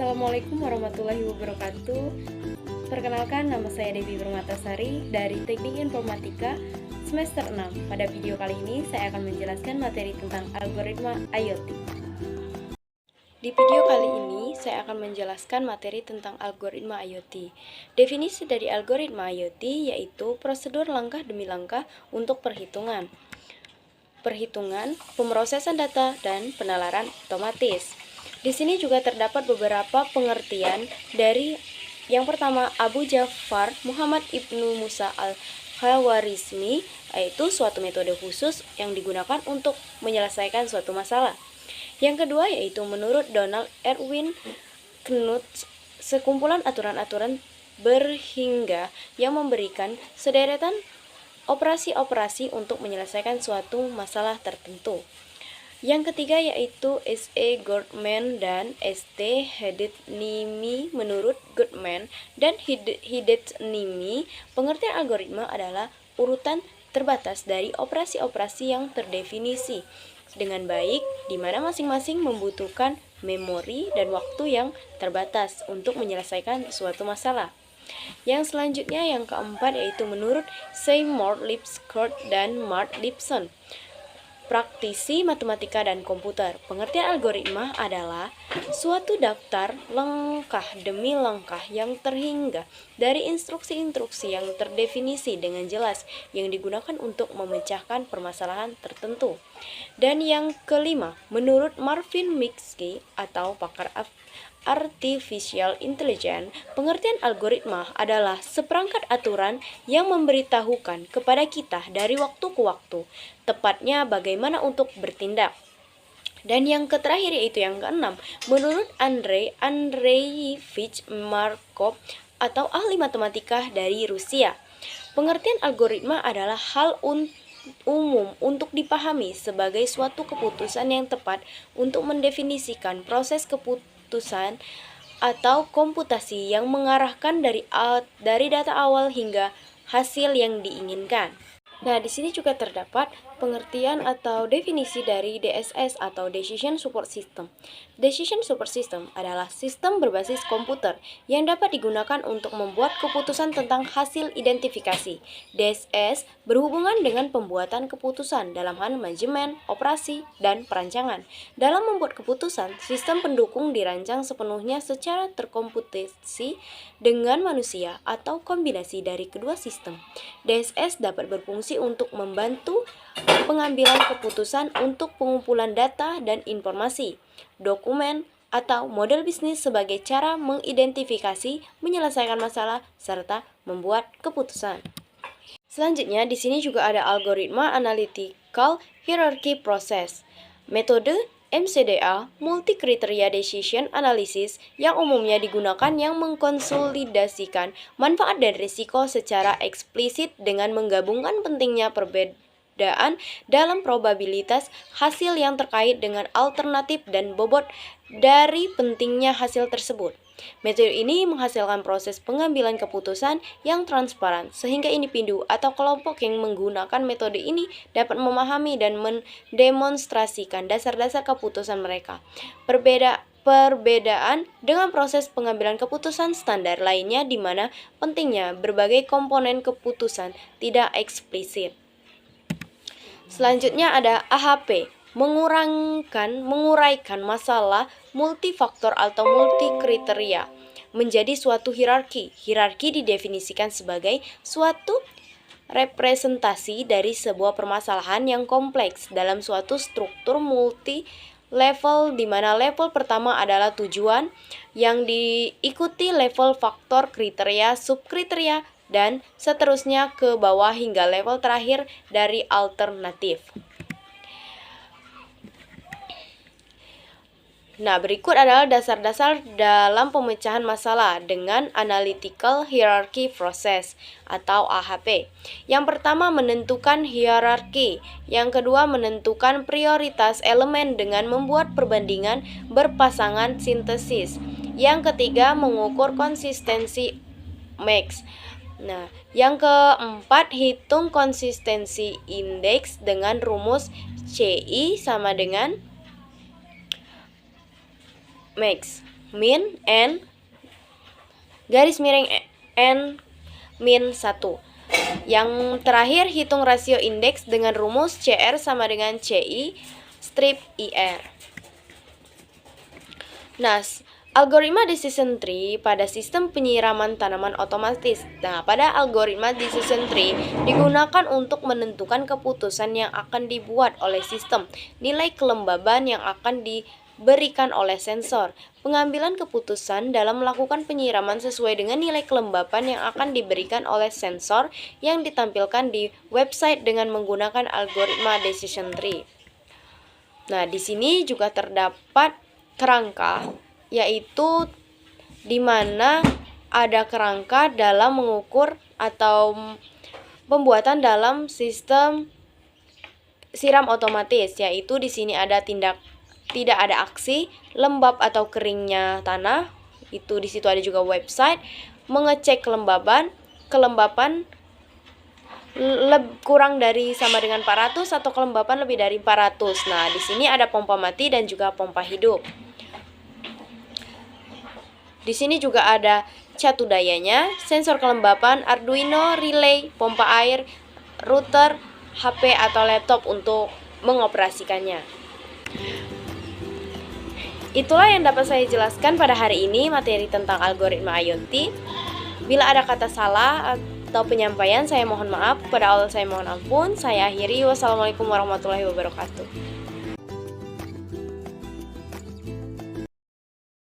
Assalamualaikum warahmatullahi wabarakatuh. Perkenalkan, nama saya Devi Permatasari dari Teknik Informatika semester 6. Pada video kali ini saya akan menjelaskan materi tentang algoritma IoT. Di video kali ini saya akan menjelaskan materi tentang algoritma IoT. Definisi dari algoritma IoT yaitu prosedur langkah demi langkah untuk perhitungan, pemrosesan data, dan penalaran otomatis. Di sini juga terdapat beberapa pengertian dari yang pertama Abu Ja'far Muhammad Ibnu Musa al-Khawarizmi, yaitu suatu metode khusus yang digunakan untuk menyelesaikan suatu masalah. Yang kedua yaitu menurut Donald Erwin Knuth, sekumpulan aturan-aturan berhingga yang memberikan sederetan operasi-operasi untuk menyelesaikan suatu masalah tertentu. Yang ketiga yaitu S.E. Goldman dan S.T. Hidetnimi. Menurut Goldman dan Hidetnimi, pengertian algoritma adalah urutan terbatas dari operasi-operasi yang terdefinisi dengan baik, di mana masing-masing membutuhkan memori dan waktu yang terbatas untuk menyelesaikan suatu masalah. Yang selanjutnya yang keempat yaitu menurut Seymour Lipscott dan Mark Lipson, praktisi matematika dan komputer. Pengertian algoritma adalah suatu daftar langkah demi langkah yang terhingga dari instruksi-instruksi yang terdefinisi dengan jelas yang digunakan untuk memecahkan permasalahan tertentu. Dan yang kelima, menurut Marvin Minsky atau pakar Artificial Intelligence, pengertian algoritma adalah seperangkat aturan yang memberitahukan kepada kita dari waktu ke waktu, tepatnya bagaimana untuk bertindak. Dan yang terakhir yaitu yang keenam, menurut Andrei Andreevich Markov atau ahli matematika dari Rusia, pengertian algoritma adalah hal umum untuk dipahami sebagai suatu keputusan yang tepat untuk mendefinisikan proses keputusan atau komputasi yang mengarahkan dari data awal hingga hasil yang diinginkan. Nah, di sini juga terdapat pengertian atau definisi dari DSS atau Decision Support System. Decision Support System adalah sistem berbasis komputer yang dapat digunakan untuk membuat keputusan tentang hasil identifikasi. DSS berhubungan dengan pembuatan keputusan dalam hal manajemen, operasi, dan perancangan. Dalam membuat keputusan, sistem pendukung dirancang sepenuhnya secara terkomputasi dengan manusia atau kombinasi dari kedua sistem. DSS dapat berfungsi untuk membantu pengambilan keputusan untuk pengumpulan data dan informasi, dokumen, atau model bisnis sebagai cara mengidentifikasi, menyelesaikan masalah, serta membuat keputusan. Selanjutnya, di sini juga ada algoritma Analytical Hierarchy Process. Metode MCDA, Multi Criteria Decision Analysis, yang umumnya digunakan yang mengkonsolidasikan manfaat dan risiko secara eksplisit dengan menggabungkan pentingnya perbedaan dalam probabilitas hasil yang terkait dengan alternatif dan bobot dari pentingnya hasil tersebut. Metode ini menghasilkan proses pengambilan keputusan yang transparan, sehingga individu atau kelompok yang menggunakan metode ini dapat memahami dan mendemonstrasikan dasar-dasar keputusan mereka. Perbedaan dengan proses pengambilan keputusan standar lainnya di mana pentingnya berbagai komponen keputusan tidak eksplisit. Selanjutnya ada AHP, menguraikan masalah multifaktor atau multikriteria menjadi suatu hierarki. Hierarki didefinisikan sebagai suatu representasi dari sebuah permasalahan yang kompleks dalam suatu struktur multi level, di mana level pertama adalah tujuan yang diikuti level faktor, kriteria, subkriteria, dan seterusnya ke bawah hingga level terakhir dari alternatif. Nah, berikut adalah dasar-dasar dalam pemecahan masalah dengan Analytical Hierarchy Process atau AHP. Yang pertama, menentukan hierarki. Yang kedua, menentukan prioritas elemen dengan membuat perbandingan berpasangan sintesis. Yang ketiga, mengukur konsistensi max. Nah, yang keempat, hitung konsistensi indeks dengan rumus CI sama dengan max. min n garis miring n min 1. Yang terakhir, hitung rasio indeks dengan rumus CR sama dengan CI strip IR. Nah, algoritma decision tree pada sistem penyiraman tanaman otomatis. Nah, pada algoritma decision tree digunakan untuk menentukan keputusan yang akan dibuat oleh sistem, nilai kelembaban yang akan diberikan oleh sensor, pengambilan keputusan dalam melakukan penyiraman sesuai dengan nilai kelembapan yang akan diberikan oleh sensor yang ditampilkan di website dengan menggunakan algoritma decision tree. Nah, di sini juga terdapat kerangka, yaitu di mana ada kerangka dalam mengukur atau pembuatan dalam sistem siram otomatis, yaitu di sini ada tidak ada aksi, lembab atau keringnya tanah, itu di situ ada juga website, mengecek kelembapan kurang dari sama dengan 400 atau kelembapan lebih dari 400. Nah, di sini ada pompa mati dan juga pompa hidup. Di sini juga ada catu dayanya, sensor kelembapan, Arduino, relay, pompa air, router, HP atau laptop untuk mengoperasikannya. Itulah yang dapat saya jelaskan pada hari ini materi tentang algoritma IoT. Bila ada kata salah atau penyampaian, saya mohon maaf. Kepada Allah saya mohon ampun. Saya akhiri. Wassalamualaikum warahmatullahi wabarakatuh.